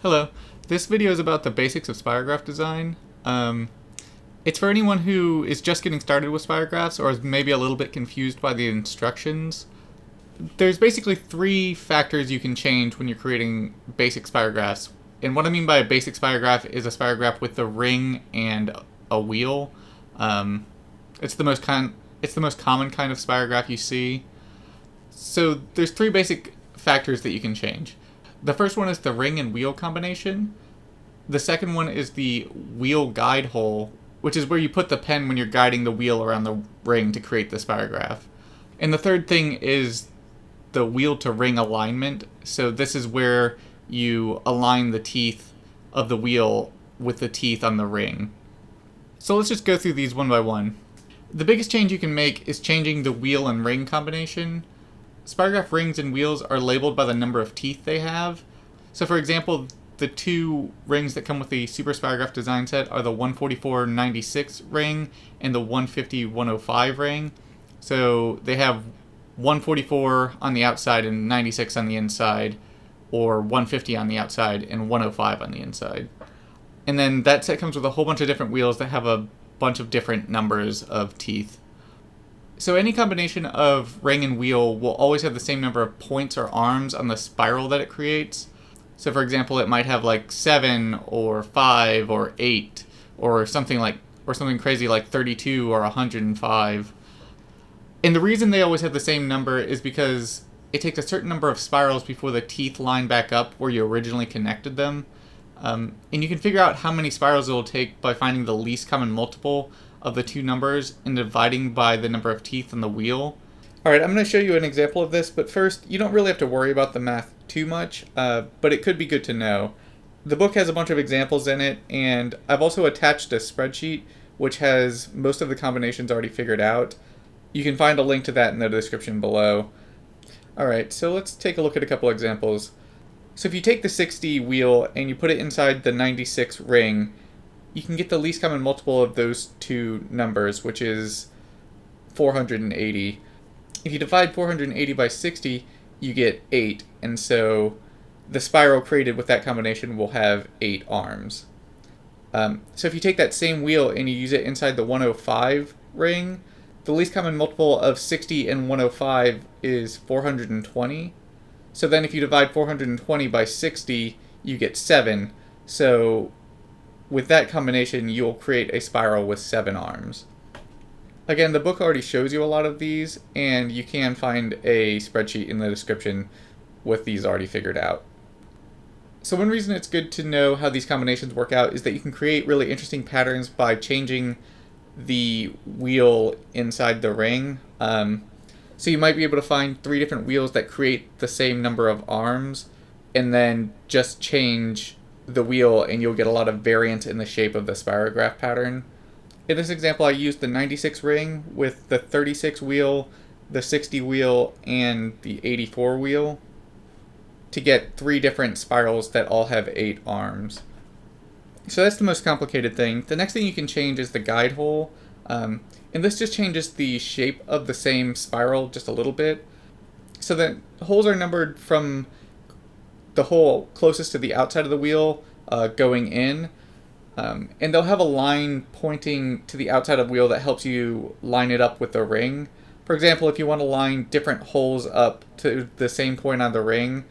Hello. This video is about the basics of Spirograph design. It's for anyone who is just getting started with Spirographs or is maybe a little bit confused by the instructions. There's basically three factors you can change when you're creating basic Spirographs. And what I mean by a basic Spirograph is a Spirograph with a ring and a wheel. It's the most common kind of Spirograph you see. So there's three basic factors that you can change. The first one is the ring and wheel combination. The second one is the wheel guide hole, which is where you put the pen when you're guiding the wheel around the ring to create the Spirograph. And the third thing is the wheel to ring alignment. So this is where you align the teeth of the wheel with the teeth on the ring. So let's just go through these one by one. The biggest change you can make is changing the wheel and ring combination. Spirograph rings and wheels are labeled by the number of teeth they have. So for example, the two rings that come with the Super Spirograph design set are the 144-96 ring and the 150-105 ring. So they have 144 on the outside and 96 on the inside, or 150 on the outside and 105 on the inside. And then that set comes with a whole bunch of different wheels that have a bunch of different numbers of teeth. So any combination of ring and wheel will always have the same number of points or arms on the spiral that it creates. So for example, it might have like 7 or 5 or 8 or something crazy like 32 or 105. And the reason they always have the same number is because it takes a certain number of spirals before the teeth line back up where you originally connected them. And you can figure out how many spirals it will take by finding the least common multiple of the two numbers and dividing by the number of teeth on the wheel. Alright, I'm going to show you an example of this, but first, you don't really have to worry about the math too much, but it could be good to know. The book has a bunch of examples in it, and I've also attached a spreadsheet which has most of the combinations already figured out. You can find a link to that in the description below. Alright, so let's take a look at a couple examples. So if you take the 60 wheel and you put it inside the 96 ring, you can get the least common multiple of those two numbers, which is 480. If you divide 480 by 60, you get 8, and so the spiral created with that combination will have 8 arms. So if you take that same wheel and you use it inside the 105 ring, the least common multiple of 60 and 105 is 420. So then if you divide 420 by 60, you get 7. So with that combination, you'll create a spiral with 7 arms. Again, the book already shows you a lot of these, and you can find a spreadsheet in the description with these already figured out. So one reason it's good to know how these combinations work out is that you can create really interesting patterns by changing the wheel inside the ring. So you might be able to find 3 different wheels that create the same number of arms, and then just change the wheel and you'll get a lot of variance in the shape of the spirograph pattern. In this example, I used the 96 ring with the 36 wheel, the 60 wheel, and the 84 wheel to get 3 different spirals that all have 8 arms. So that's the most complicated thing. The next thing you can change is the guide hole. And this just changes the shape of the same spiral just a little bit. So the holes are numbered from the hole closest to the outside of the wheel going in. And they'll have a line pointing to the outside of the wheel that helps you line it up with the ring. For example, if you want to line different holes up to the same point on the ring,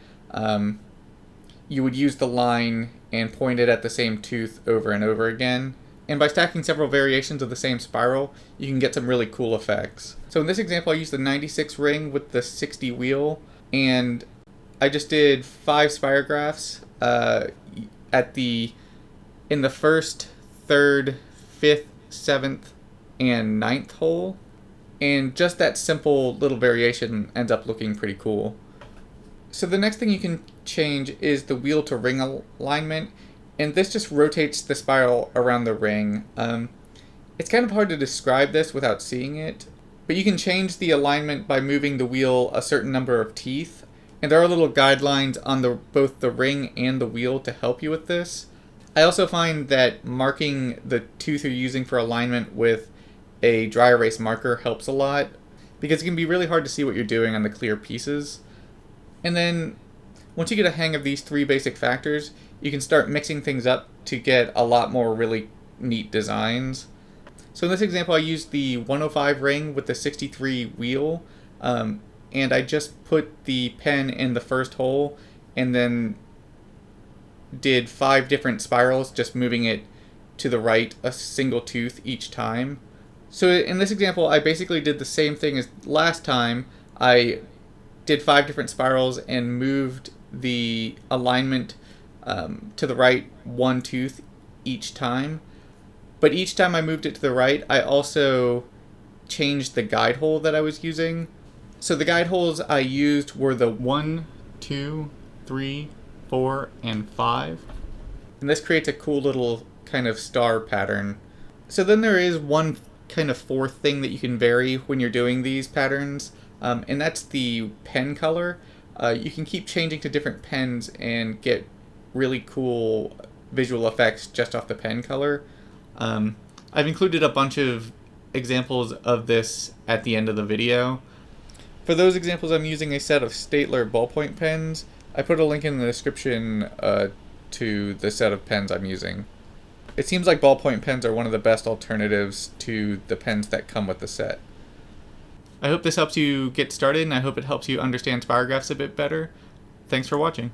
you would use the line and point it at the same tooth over and over again. And by stacking several variations of the same spiral, you can get some really cool effects. So in this example, I used the 96 ring with the 60 wheel, and I just did 5 spirographs in the first, third, fifth, 7th, and 9th hole. And just that simple little variation ends up looking pretty cool. So the next thing you can change is the wheel to ring alignment, and this just rotates the spiral around the ring. It's kind of hard to describe this without seeing it, but you can change the alignment by moving the wheel a certain number of teeth, and there are little guidelines on both the ring and the wheel to help you with this. I also find that marking the tooth you're using for alignment with a dry erase marker helps a lot, because it can be really hard to see what you're doing on the clear pieces. And then Once you get a hang of these three basic factors, you can start mixing things up to get a lot more really neat designs. So in this example, I used the 105 ring with the 63 wheel, and I just put the pen in the first hole and then did 5 different spirals, just moving it to the right a single tooth each time. So in this example, I basically did the same thing as last time. I did 5 different spirals and moved the alignment to the right 1 tooth each time. But each time I moved it to the right, I also changed the guide hole that I was using. So the guide holes I used were the 1, 2, 3, 4, and 5. And this creates a cool little kind of star pattern. So then there is one kind of fourth thing that you can vary when you're doing these patterns, and that's the pen color. You can keep changing to different pens and get really cool visual effects just off the pen color. I've included a bunch of examples of this at the end of the video. For those examples, I'm using a set of Staedtler ballpoint pens. I put a link in the description to the set of pens I'm using. It seems like ballpoint pens are one of the best alternatives to the pens that come with the set. I hope this helps you get started, and I hope it helps you understand Spirographs a bit better. Thanks for watching.